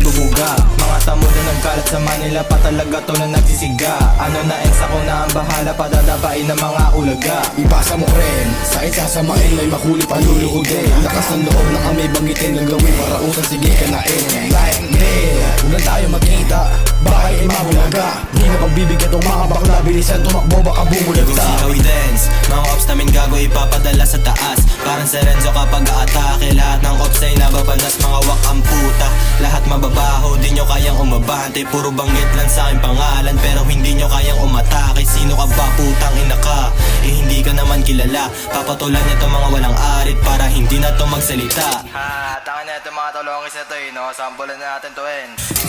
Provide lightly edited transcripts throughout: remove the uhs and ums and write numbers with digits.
ibubuga. Mga tamo na nagkalat sa Manila pa talaga to na nagsisiga. Ano na ex ako na ang bahala, padadapain ng mga ulaga. Ipasa mo rin, sa isasamain may mahuli paluluhudin. Lakas ng loob na kami banggitin, gagawin para usang sige ka na like this. Huwag lang tayo magkita, baka ay mabulaga. Di na pagbibigyan tong mga bakla, bilisan tumakbo baka bumulagta. Kung sikaw i-dance, mga ops namin gago ipapadala sa taas. Parang si Renzo kapag aatake, lahat ng ops ay nababanas, mga wak ang puta. Lahat mababaho, di nyo kayang umabante. Puro banggit lang sa aking pangalan, pero hindi nyo kayang umatake. Sino ka ba, putang ina ka? Eh hindi ka naman kilala. Papatulan nito mga walang arit para hindi na to magsalita. Ha, taka na ito mga tolongis na to no, sampulan na natin to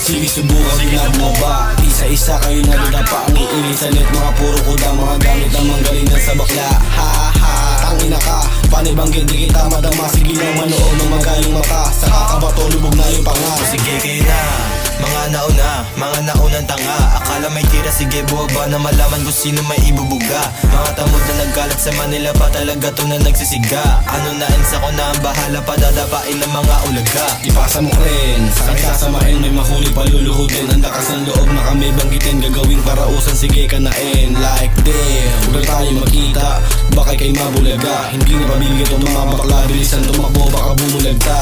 Sige subukan nila bumaba, isa-isa kayo nadadapa. Ang iinisalit mga puro kuda, mga gamit ang manggalingan sa bakla. Ha ha, tangina ka, panibanggit di kita madama. Sige lang manood ng magaling mata, sa kakabato lubog na yung panga. Sige kayo na, mga naunang tanga. Akala may tira, sige buwag ba na malaman kung sino may ibubuga. Mga tamod na nagkalat sa Manila pa talaga to na nagsisiga. Ano na ins ako na ang bahala, padadapain ng mga ulaga. Ipasa mo rin, sa isasamain may mahuli paluluhudin. Ang lakas ng loob na kami banggitin, gagawin para usang sige ka na like this. Huwag tayo makita, baka kay mabulaga. Hindi na pabigyan itong mga bakla, bilisan tumakbo baka bumulagta.